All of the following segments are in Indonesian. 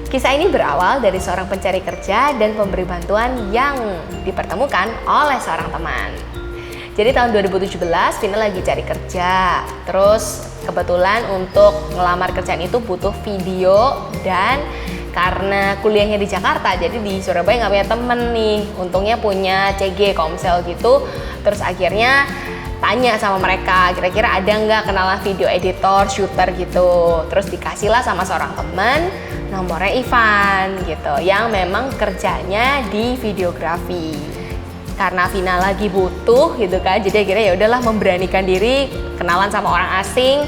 Kisah ini berawal dari seorang pencari kerja dan pemberi bantuan yang dipertemukan oleh seorang teman. Jadi tahun 2017 Vina lagi cari kerja. Terus kebetulan untuk ngelamar kerjaan itu butuh video, dan karena kuliahnya di Jakarta, jadi di Surabaya nggak punya temen nih. Untungnya punya CG Komsel gitu. Terus akhirnya tanya sama mereka, kira-kira ada nggak kenalan video editor, shooter gitu. Terus dikasihlah sama seorang teman nomornya Ivan gitu, yang memang kerjanya di videografi. Karena Vina lagi butuh gitu kan, jadi akhirnya ya udahlah memberanikan diri kenalan sama orang asing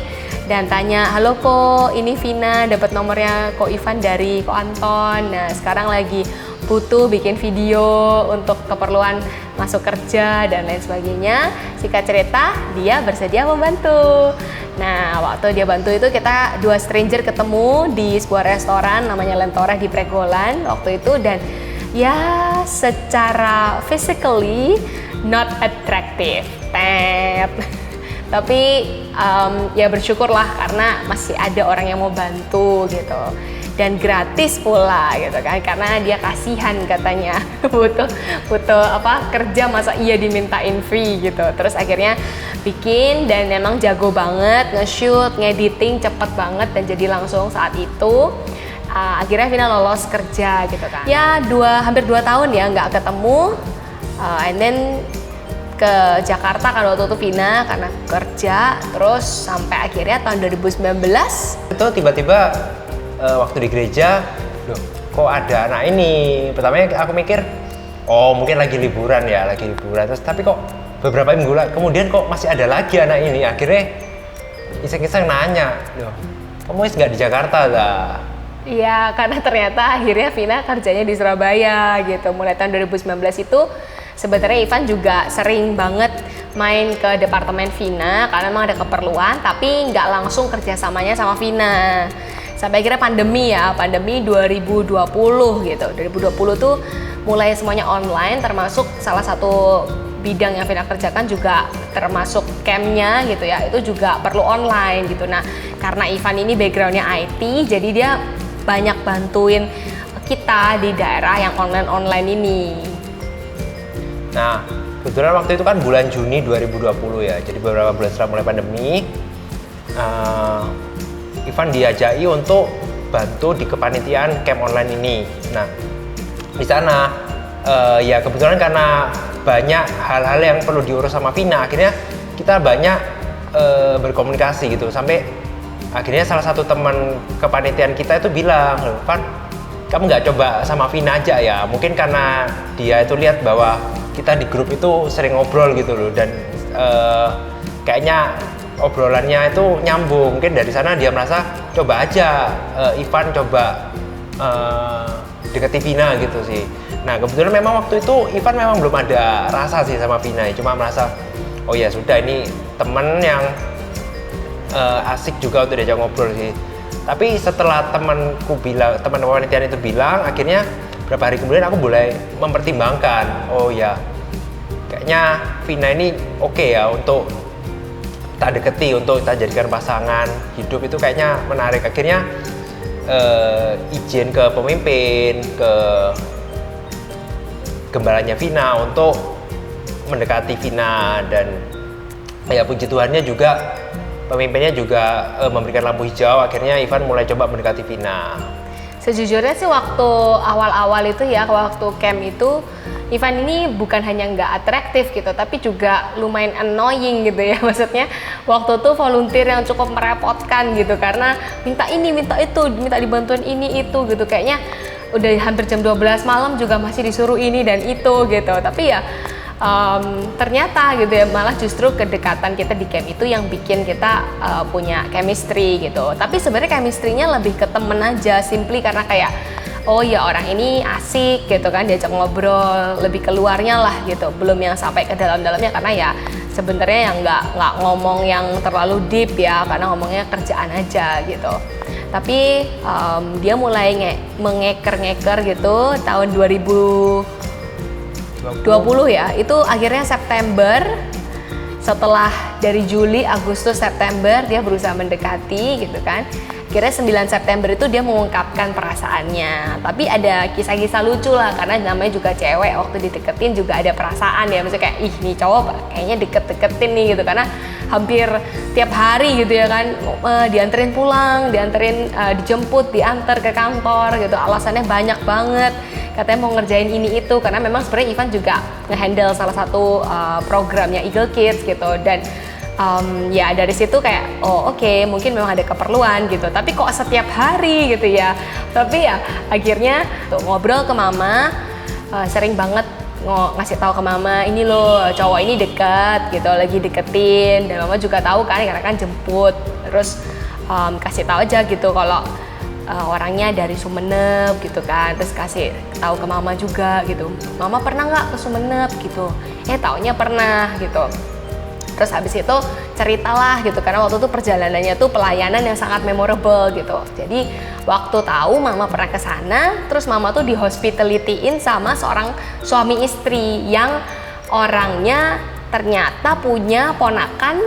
dan tanya, halo Ko, ini Vina dapat nomornya Ko Ivan dari Ko Anton. Nah sekarang lagi butuh bikin video untuk keperluan masuk kerja dan lain sebagainya. Singkat cerita, dia bersedia membantu. Nah waktu dia bantu itu kita dua stranger ketemu di sebuah restoran namanya Lentora di Pregolan waktu itu, dan ya secara physically not attractive, tapi ya bersyukurlah karena masih ada orang yang mau bantu gitu, dan gratis pula gitu kan, karena dia kasihan katanya butuh apa kerja, masa iya dimintain free gitu. Terus akhirnya bikin, dan memang jago banget nge-shoot, ngediting cepet banget, dan jadi langsung saat itu akhirnya Vina lolos kerja gitu kan. Ya hampir 2 tahun ya nggak ketemu, and then ke Jakarta kan waktu itu Vina karena kerja. Terus sampai akhirnya tahun 2019 itu tiba-tiba waktu di gereja, loh kok ada anak ini. Pertamanya aku mikir, oh mungkin lagi liburan ya, terus tapi kok beberapa minggu kemudian kok masih ada lagi anak ini. Akhirnya iseng-iseng nanya, loh kamu nggak di Jakarta lah? Iya, karena ternyata akhirnya Vina kerjanya di Surabaya gitu. Mulai tahun 2019 itu sebenarnya Ivan juga sering banget main ke departemen Vina karena memang ada keperluan, tapi nggak langsung kerjasamanya sama Vina. Sampai akhirnya pandemi 2020 gitu. 2020 tuh mulai semuanya online, termasuk salah satu bidang yang Vina kerjakan juga termasuk campnya gitu ya, itu juga perlu online gitu. Nah karena Ivan ini backgroundnya IT, jadi dia banyak bantuin kita di daerah yang online ini. Nah kebetulan waktu itu kan bulan Juni 2020 ya, jadi beberapa bulan setelah mulai pandemi, Ivan diajaki untuk bantu di kepanitiaan camp online ini. Nah di sana ya kebetulan karena banyak hal-hal yang perlu diurus sama Vina, akhirnya kita banyak berkomunikasi gitu, sampai akhirnya salah satu teman kepanitiaan kita itu bilang, Van, kamu nggak coba sama Vina aja ya? Mungkin karena dia itu lihat bahwa kita di grup itu sering ngobrol gitu loh, dan kayaknya obrolannya itu nyambung. Mungkin dari sana dia merasa coba aja Ivan coba deketi Vina gitu sih. Nah kebetulan memang waktu itu Ivan memang belum ada rasa sih sama Vina, cuma merasa oh ya sudah, ini temen yang asik juga untuk diajak ngobrol sih. Tapi setelah teman wanita itu bilang, akhirnya beberapa hari kemudian aku mulai mempertimbangkan, oh ya kayaknya Vina ini oke ya untuk tak deketi, untuk tak jadikan pasangan hidup, itu kayaknya menarik. Akhirnya izin ke pemimpin, ke gembalanya Vina untuk mendekati Vina, dan ya puji Tuhannya juga pemimpinnya juga memberikan lampu hijau. Akhirnya Ivan mulai coba mendekati Vina. Sejujurnya sih waktu awal-awal itu ya, waktu camp itu Ivan ini bukan hanya nggak atraktif gitu, tapi juga lumayan annoying gitu ya. Maksudnya waktu itu volunteer yang cukup merepotkan gitu, karena minta ini, minta itu, minta dibantuin ini itu gitu. Kayaknya udah hampir jam 12 malam juga masih disuruh ini dan itu gitu. Tapi ya ternyata gitu ya, malah justru kedekatan kita di camp itu yang bikin kita punya chemistry gitu. Tapi sebenarnya chemistry-nya lebih ke temen aja, simply karena kayak oh ya orang ini asik gitu kan, diajak ngobrol, lebih keluarnya lah gitu, belum yang sampai ke dalam-dalamnya, karena ya sebenarnya yang nggak ngomong yang terlalu deep ya, karena ngomongnya kerjaan aja gitu. Tapi dia mulai mengeker-ngeker gitu tahun 2020 ya, itu akhirnya September, setelah dari Juli, Agustus, September dia berusaha mendekati gitu kan. Kira 9 September itu dia mengungkapkan perasaannya. Tapi ada kisah-kisah lucu lah, karena namanya juga cewek, waktu dideketin juga ada perasaan ya. Maksudnya kayak, ih nih cowok kayaknya deket-deketin nih gitu. Karena hampir tiap hari gitu ya kan, dianterin pulang, dijemput, diantar ke kantor gitu. Alasannya banyak banget. Katanya mau ngerjain ini itu, karena memang sebenarnya Ivan juga ngehandle salah satu programnya Eagle Kids gitu. Dan ya dari situ kayak oke, mungkin memang ada keperluan gitu, tapi kok setiap hari gitu ya. Tapi ya akhirnya tuh ngobrol ke mama, sering banget ngasih tahu ke mama, ini loh cowok ini dekat gitu, lagi deketin. Dan mama juga tahu kan, karena kan jemput. Terus kasih tahu aja gitu kalau orangnya dari Sumeneb gitu kan. Terus kasih tahu ke mama juga gitu, mama pernah nggak ke Sumeneb gitu, taunya pernah gitu. Terus habis itu ceritalah gitu, karena waktu itu perjalanannya tuh pelayanan yang sangat memorable gitu. Jadi waktu tahu mama pernah ke sana, terus mama tuh di hospitality-in sama seorang suami istri yang orangnya ternyata punya ponakan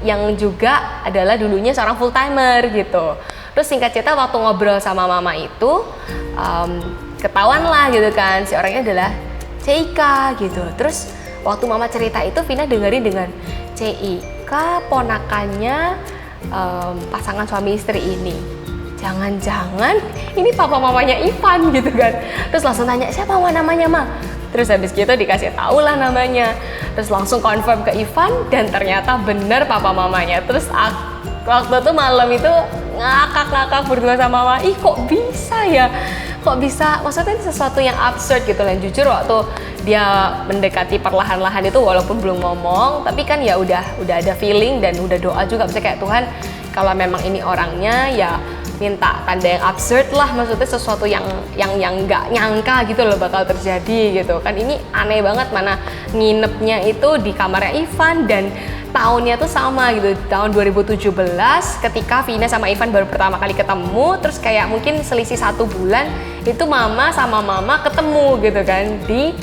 yang juga adalah dulunya seorang full timer gitu. Terus singkat cerita waktu ngobrol sama mama itu ketahuan lah gitu kan, si orangnya adalah Cika gitu. Terus waktu mama cerita itu Vina dengerin dengan Cika ponakannya pasangan suami istri ini. Jangan-jangan ini papa mamanya Ivan gitu kan. Terus langsung tanya, siapa namanya ma? Terus habis gitu dikasih tahu lah namanya. Terus langsung confirm ke Ivan dan ternyata bener papa mamanya. Terus waktu itu malam itu ngakak-ngakak berdua sama mama. Ih kok bisa ya? Kok bisa? Maksudnya ini sesuatu yang absurd gitu. Dan jujur waktu dia mendekati perlahan-lahan itu walaupun belum ngomong, tapi kan ya udah ada feeling dan udah doa juga. Misalnya kayak Tuhan, kalau memang ini orangnya ya minta tanda yang absurd lah, maksudnya sesuatu yang nggak nyangka gitu loh bakal terjadi gitu kan. Ini aneh banget, mana nginepnya itu di kamarnya Ivan dan tahunnya tuh sama gitu, tahun 2017 ketika Vina sama Ivan baru pertama kali ketemu. Terus kayak mungkin selisih 1 bulan itu mama sama mama ketemu gitu kan di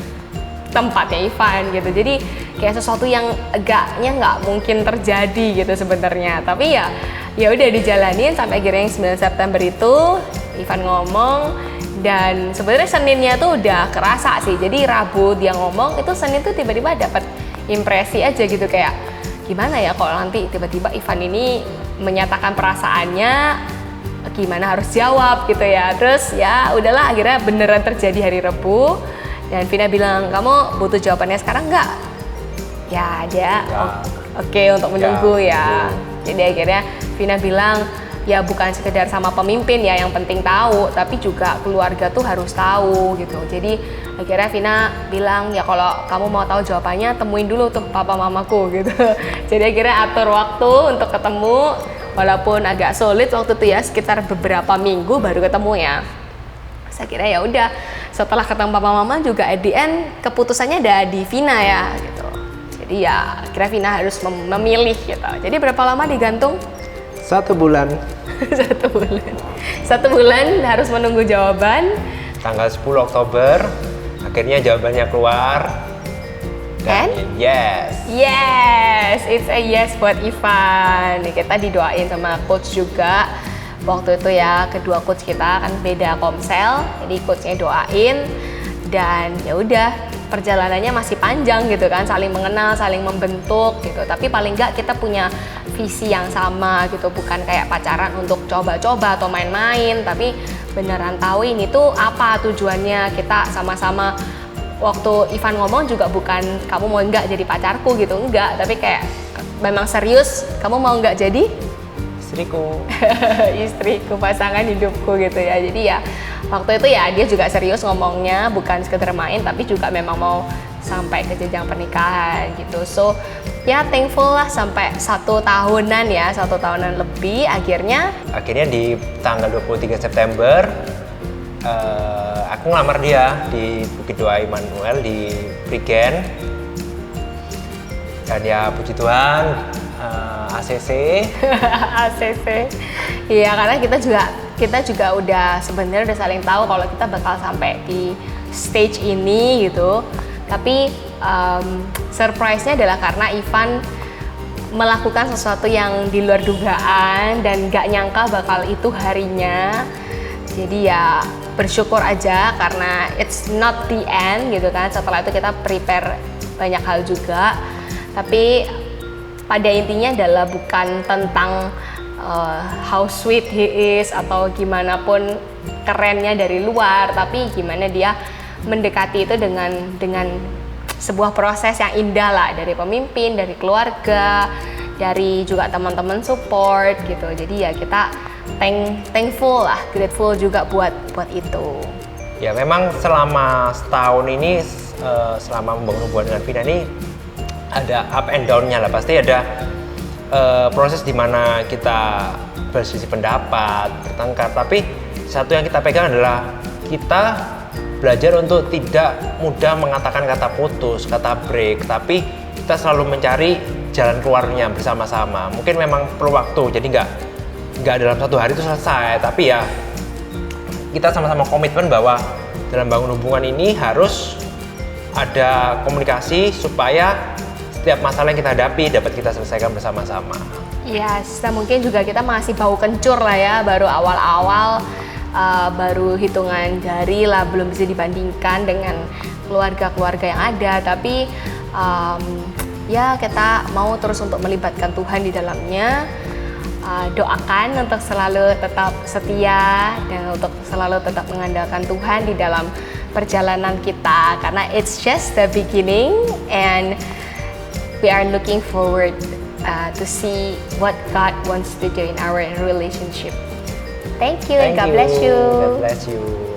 tempatnya Ivan gitu. Jadi kayak sesuatu yang agaknya nggak mungkin terjadi gitu sebenarnya. Tapi ya udah dijalanin sampai akhirnya yang 9 September itu Ivan ngomong. Dan sebenarnya Seninnya tuh udah kerasa sih. Jadi Rabu dia ngomong, itu Senin tuh tiba-tiba dapat impresi aja gitu, kayak gimana ya kalau nanti tiba-tiba Ivan ini menyatakan perasaannya, gimana harus jawab gitu ya. Terus ya udahlah, akhirnya beneran terjadi hari Rabu. Dan Vina bilang, kamu butuh jawabannya sekarang nggak? Ya dia oke untuk menunggu ya. Jadi akhirnya Vina bilang, ya bukan sekedar sama pemimpin ya yang penting tahu, tapi juga keluarga tuh harus tahu gitu. Jadi akhirnya Vina bilang, ya kalau kamu mau tahu jawabannya temuin dulu tuh papa mamaku gitu. Jadi akhirnya atur waktu untuk ketemu, walaupun agak sulit waktu itu ya, sekitar beberapa minggu baru ketemu ya. Saya kira ya udah, setelah ketemu papa mama juga at the end keputusannya ada di Vina ya gitu. Jadi ya kira Vina harus memilih gitu. Jadi berapa lama digantung? 1 bulan. 1 bulan harus menunggu jawaban. Tanggal 10 Oktober akhirnya jawabannya keluar. Dan yes, it's a yes buat Ivan. Kita didoain sama coach juga. Waktu itu ya kedua coach kita kan beda komsel, jadi coachnya doain. Dan ya udah, perjalanannya masih panjang gitu kan, saling mengenal, saling membentuk gitu. Tapi paling nggak kita punya visi yang sama gitu, bukan kayak pacaran untuk coba-coba atau main-main, tapi beneran tahu ini tuh apa tujuannya. Kita sama-sama, waktu Ivan ngomong juga bukan kamu mau nggak jadi pacarku gitu, enggak, tapi kayak memang serius, kamu mau nggak jadi istriku, pasangan hidupku gitu ya. Jadi ya waktu itu ya dia juga serius ngomongnya, bukan sekedar main, tapi juga memang mau sampai ke jenjang pernikahan gitu. So ya thankful lah sampai 1 tahunan ya, 1 tahunan lebih. Akhirnya di tanggal 23 September aku ngelamar dia di Bukit Doa Immanuel di Prigen. Dan ya puji Tuhan, ACC. Iya, karena kita juga udah sebenarnya udah saling tahu kalau kita bakal sampai di stage ini gitu. Tapi surprise-nya adalah karena Ivan melakukan sesuatu yang di luar dugaan dan gak nyangka bakal itu harinya. Jadi ya bersyukur aja karena it's not the end gitu kan. Setelah itu kita prepare banyak hal juga. Tapi pada intinya adalah bukan tentang how sweet he is atau gimana pun kerennya dari luar, tapi gimana dia mendekati itu dengan sebuah proses yang indah lah, dari pemimpin, dari keluarga, dari juga teman-teman support gitu. Jadi ya kita thankful lah, grateful juga buat itu. Ya memang selama setahun ini, selama membangun hubungan dengan Vina ini ada up and down-nya lah, pasti ada proses di mana kita berselisih pendapat, bertengkar, tapi satu yang kita pegang adalah kita belajar untuk tidak mudah mengatakan kata putus, kata break, tapi kita selalu mencari jalan keluarnya bersama-sama. Mungkin memang perlu waktu, jadi nggak dalam satu hari itu selesai, tapi ya kita sama-sama komitmen bahwa dalam bangun hubungan ini harus ada komunikasi supaya setiap masalah yang kita hadapi dapat kita selesaikan bersama-sama. Yes, dan mungkin juga kita masih bau kencur lah ya, baru awal-awal, baru hitungan jari lah, belum bisa dibandingkan dengan keluarga-keluarga yang ada. Tapi ya kita mau terus untuk melibatkan Tuhan di dalamnya. Doakan untuk selalu tetap setia dan untuk selalu tetap mengandalkan Tuhan di dalam perjalanan kita, karena it's just the beginning and we are looking forward to see what God wants to do in our relationship. Thank you and God bless you. God bless you.